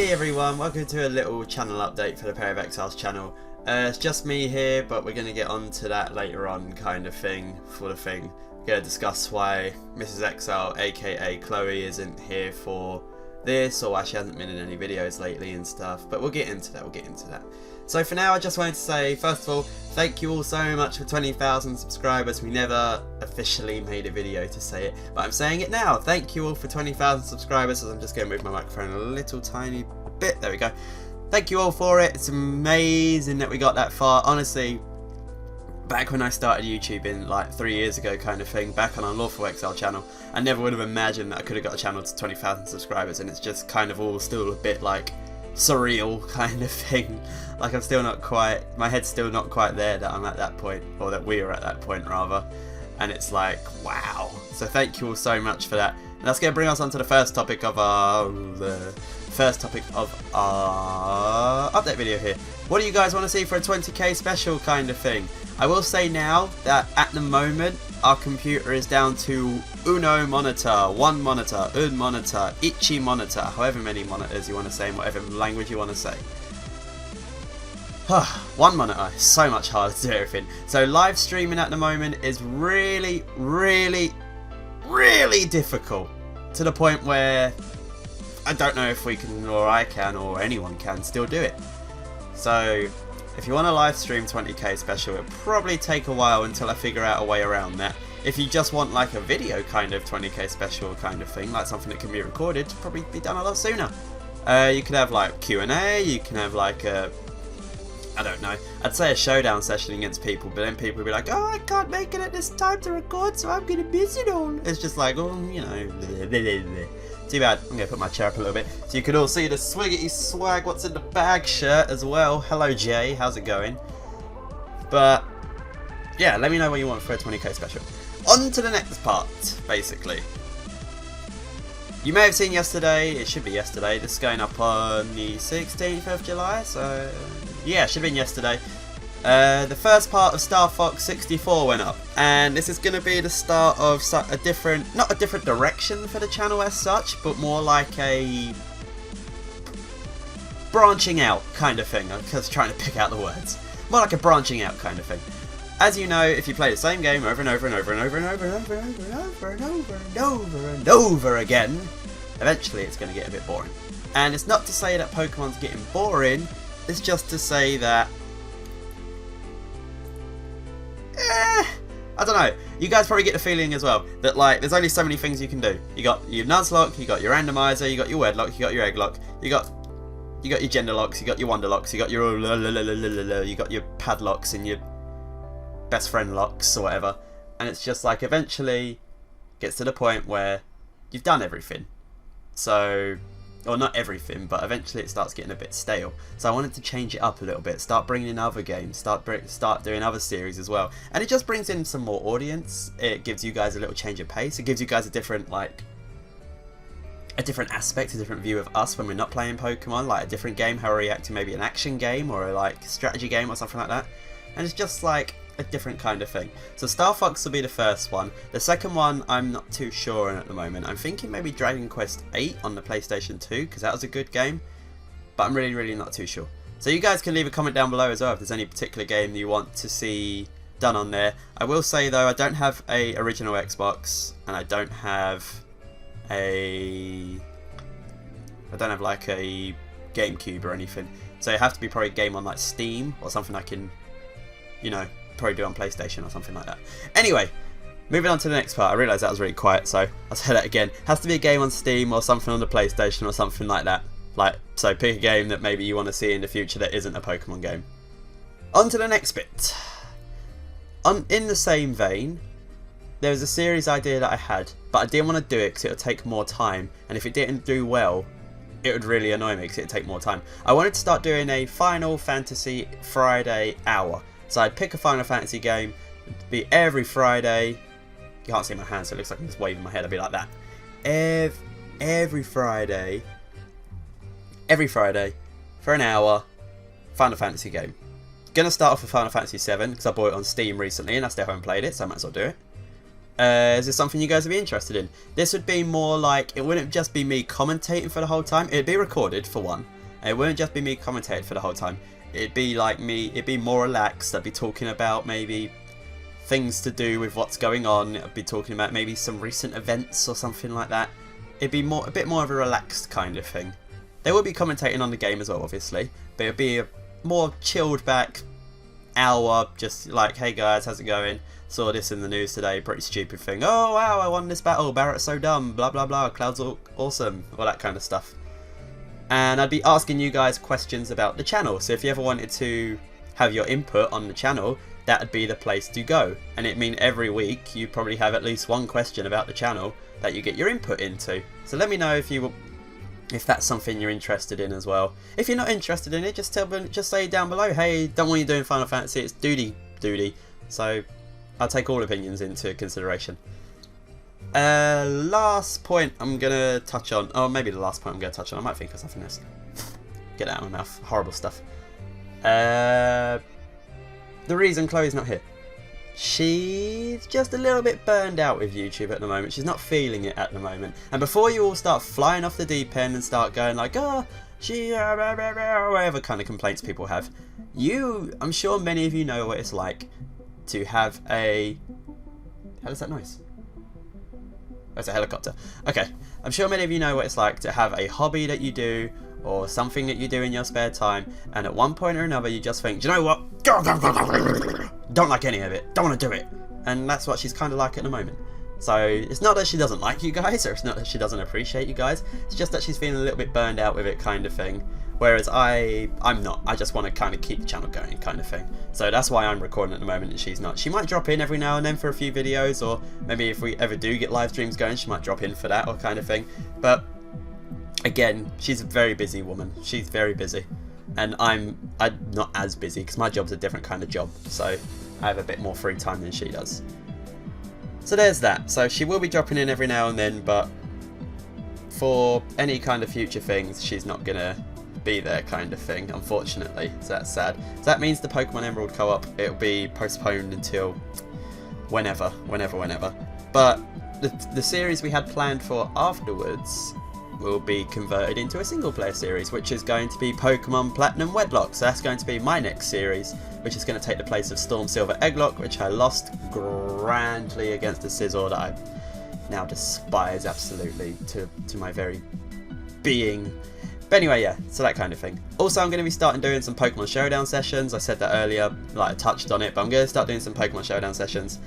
Hey everyone, welcome to a little channel update for the PairOfExiles channel. It's just me here, but we're going to get on to that later on kind of thing for the thing. We're going to discuss why MrsExile aka Chloe isn't here for this, or why she hasn't been in any videos lately and stuff, but we'll get into that, So for now I just wanted to say, first of all, thank you all so much for 20,000 subscribers. We never officially made a video to say it, but I'm saying it now. Thank you all for 20,000 subscribers, so I'm just going to move my microphone a little tiny bit. There we go. Thank you all for it. It's amazing that we got that far. Honestly, back when I started YouTubing like 3 years ago kind of thing, back on our Lawful Exile channel, I never would have imagined that I could have got a channel to 20,000 subscribers, and it's just kind of all still a bit like surreal kind of thing. Like I'm still not quite, my head's still not quite there that I'm at that point, or that we are at that point rather, and it's like wow. So thank you all so much for that, and that's going to bring us on to the first topic of our update video here. What do you guys want to see for a 20k special kind of thing? I will say now that at the moment our computer is down to uno monitor, one monitor, un monitor, ichi monitor, however many monitors you want to say in whatever language you want to say. One monitor is so much harder to do everything. So live streaming at the moment is really difficult, to the point where I don't know if we can, or I can, or anyone can still do it. So if you want to live stream 20k special, it'll probably take a while until I figure out a way around that. If you just want like a video kind of 20k special kind of thing, like something that can be recorded, it'll probably be done a lot sooner. You could have like Q&A, you can have like a, I don't know, I'd say a showdown session against people, but then people would be like, oh, I can't make it at this time to record, so I'm gonna miss it all. It's just like, oh, you know, too bad. I'm gonna put my chair up a little bit so you can all see the swiggity swag what's in the bag shirt as well. Hello Jay, how's it going? But yeah, let me know what you want for a 20k special. On to the next part, basically. You may have seen yesterday, it should be yesterday, this is going up on the 16th of July, so yeah, should have been yesterday. The first part of Star Fox 64 went up, and this is going to be the start of a different, not a different direction for the channel as such, but more like a branching out kind of thing. I was trying to pick out the words. More like a branching out kind of thing. As you know, if you play the same game over and over and over and over and over and over and over and over and over and over and over again, eventually it's going to get a bit boring. And it's not to say that Pokemon's getting boring, it's just to say that I don't know, you guys probably get the feeling as well that like there's only so many things you can do. You got your Nuzlocke, you got your randomizer, you got your Wedlock, you got your Egglock, you got your gender locks, you got your wonder locks, you got your you got your padlocks and your best friend locks or whatever, and it's just like eventually gets to the point where you've done everything. So, or not everything, but eventually it starts getting a bit stale. So I wanted to change it up a little bit, start bringing in other games, start doing other series as well, and it just brings in some more audience. It gives you guys a little change of pace. It gives you guys a different aspect, a different view of us when we're not playing Pokemon, like a different game, how we react to maybe an action game or a like strategy game or something like that. And it's just like a different kind of thing. So Star Fox will be the first one. The second one I'm not too sure on at the moment. I'm thinking maybe Dragon Quest 8 on the PlayStation 2, because that was a good game, but I'm really not too sure. So you guys can leave a comment down below as well if there's any particular game you want to see done on there. I will say though, I don't have a original Xbox, and I don't have like a GameCube or anything, so it have to be probably a game on like Steam or something I can, you know, probably do on PlayStation or something like that. Anyway, moving on to the next part. I realised that was really quiet, so I'll say that again. Has to be a game on Steam or something on the PlayStation or something like that. Like, so pick a game that maybe you want to see in the future that isn't a Pokemon game. On to the next bit. In the same vein, there was a series idea that I had, but I didn't want to do it because it would take more time, and if it didn't do well, it would really annoy me because it would take more time. I wanted to start doing a Final Fantasy Friday hour. So I'd pick a Final Fantasy game, it'd be every Friday. You can't see my hand, so it looks like I'm just waving my head. I'd be like that. Every Friday for an hour, Final Fantasy game. Gonna start off with Final Fantasy 7 because I bought it on Steam recently and I still haven't played it, so I might as well do it. Is this something you guys would be interested in? This would be more like, it wouldn't just be me commentating for the whole time. It'd be recorded for one, And it wouldn't just be me commentating for the whole time. It'd be like me, it'd be more relaxed. I'd be talking about maybe things to do with what's going on. I'd be talking about maybe some recent events or something like that. It'd be a bit more of a relaxed kind of thing. They would be commentating on the game as well, obviously, but it'd be a more chilled back hour, just like, hey guys, how's it going? Saw this in the news today, pretty stupid thing. Oh wow, I won this battle, Barrett's so dumb, blah blah blah, Cloud's awesome, all that kind of stuff. And I'd be asking you guys questions about the channel, so if you ever wanted to have your input on the channel, that would be the place to go. And it mean every week you probably have at least one question about the channel that you get your input into. So let me know if that's something you're interested in as well. If you're not interested in it, just say down below, hey, don't want you doing Final Fantasy, it's duty. So I'll take all opinions into consideration. Last point I'm gonna touch on, oh maybe the last point I'm gonna touch on, I might think of something else. Get it out of my mouth, horrible stuff. The reason Chloe's not here. She's just a little bit burned out with YouTube at the moment. She's not feeling it at the moment. And before you all start flying off the deep end and start going like, oh, whatever kind of complaints people have, I'm sure many of you know what it's like to have a... How does that noise? Oh, it's a helicopter. Okay, I'm sure many of you know what it's like to have a hobby that you do or something that you do in your spare time, and at one point or another you just think, do you know what? Don't like any of it, don't want to do it. And that's what she's kind of like at the moment. So it's not that she doesn't like you guys, or it's not that she doesn't appreciate you guys, it's just that she's feeling a little bit burned out with it kind of thing. Whereas I'm not, I just want to kind of keep the channel going kind of thing. So that's why I'm recording at the moment and she's not. She might drop in every now and then for a few videos, or maybe if we ever do get live streams going, she might drop in for that or kind of thing. But again, she's a very busy woman. She's very busy. And I'm not as busy because my job's a different kind of job. So I have a bit more free time than she does. So there's that. So she will be dropping in every now and then, but for any kind of future things, she's not going to be there kind of thing, unfortunately. So that's sad. So that means the Pokemon Emerald co-op, it'll be postponed until whenever. But the series we had planned for afterwards will be converted into a single player series, which is going to be Pokemon Platinum Wedlock. So that's going to be my next series, which is going to take the place of Storm Silver Egglock, which I lost grandly against a Scizor that I now despise absolutely to my very being. But anyway, yeah, so that kind of thing. Also, I'm going to be starting doing some Pokemon Showdown sessions. I said that earlier, like I touched on it, but I'm going to start doing some Pokemon Showdown sessions.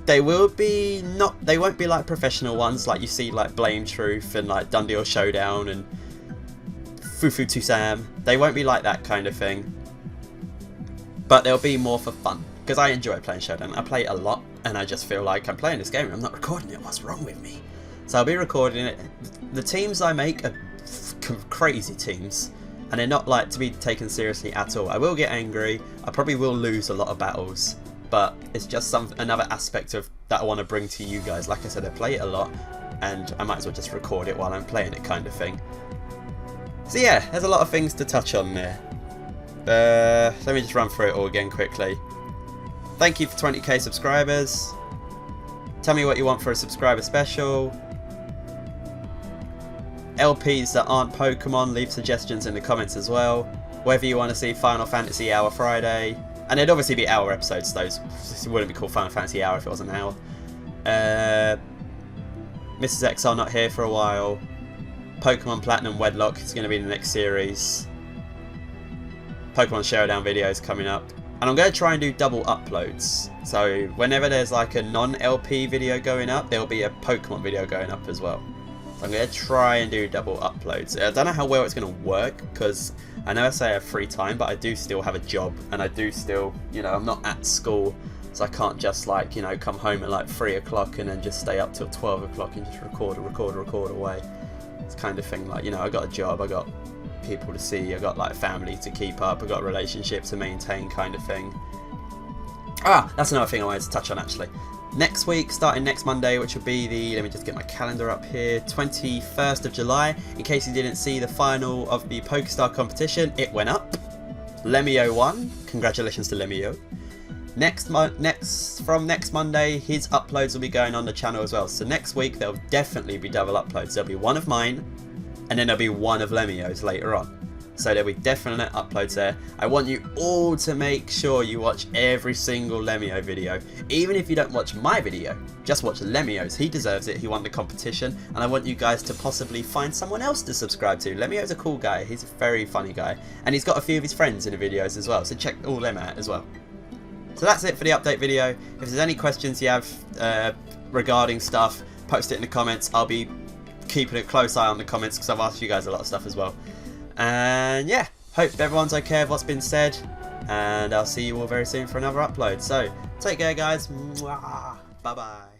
They won't be like professional ones like you see like Blame Truth and like Dundee Showdown and Fufu Tusam. They won't be like that kind of thing. But they'll be more for fun. Because I enjoy playing Showdown. I play it a lot and I just feel like I'm playing this game and I'm not recording it. What's wrong with me? So I'll be recording it. The teams I make are crazy teams. And they're not like to be taken seriously at all. I will get angry. I probably will lose a lot of battles. But it's just another aspect of that I want to bring to you guys. Like I said, I play it a lot, and I might as well just record it while I'm playing it kind of thing. So yeah, there's a lot of things to touch on there. Let me just run through it all again quickly. Thank you for 20k subscribers. Tell me what you want for a subscriber special. LPs that aren't Pokemon, leave suggestions in the comments as well. Whether you want to see Final Fantasy Hour Friday. And it'd obviously be hour episodes, those. It wouldn't be called Final Fantasy Hour if it wasn't an hour. MrsExile not here for a while. Pokemon Platinum Wedlock is going to be the next series. Pokemon Showdown videos coming up. And I'm going to try and do double uploads. So whenever there's like a non-LP video going up, there'll be a Pokemon video going up as well. So I'm going to try and do double uploads. I don't know how well it's going to work, because I know I say I have free time, but I do still have a job, and I do still, you know, I'm not at school, so I can't just like, you know, come home at like 3 o'clock and then just stay up till 12 o'clock and just record away. It's kind of thing like, you know, I got a job, I got people to see, I got like family to keep up, I got relationships to maintain kind of thing. Ah, that's another thing I wanted to touch on actually. Next week, starting next Monday, which will be the, let me just get my calendar up here, 21st of July. In case you didn't see the final of the PokeStar competition, it went up. Lemio won. Congratulations to Lemio. From next Monday, his uploads will be going on the channel as well. So next week, there'll definitely be double uploads. There'll be one of mine, and then there'll be one of Lemio's later on. So there'll be definite uploads there. I want you all to make sure you watch every single Lemio video. Even if you don't watch my video, just watch Lemio's. He deserves it. He won the competition. And I want you guys to possibly find someone else to subscribe to. Lemio's a cool guy. He's a very funny guy. And he's got a few of his friends in the videos as well. So check all them out as well. So that's it for the update video. If there's any questions you have regarding stuff, post it in the comments. I'll be keeping a close eye on the comments because I've asked you guys a lot of stuff as well. And yeah, hope everyone's okay with what's been said, and I'll see you all very soon for another upload. So take care guys. Bye bye.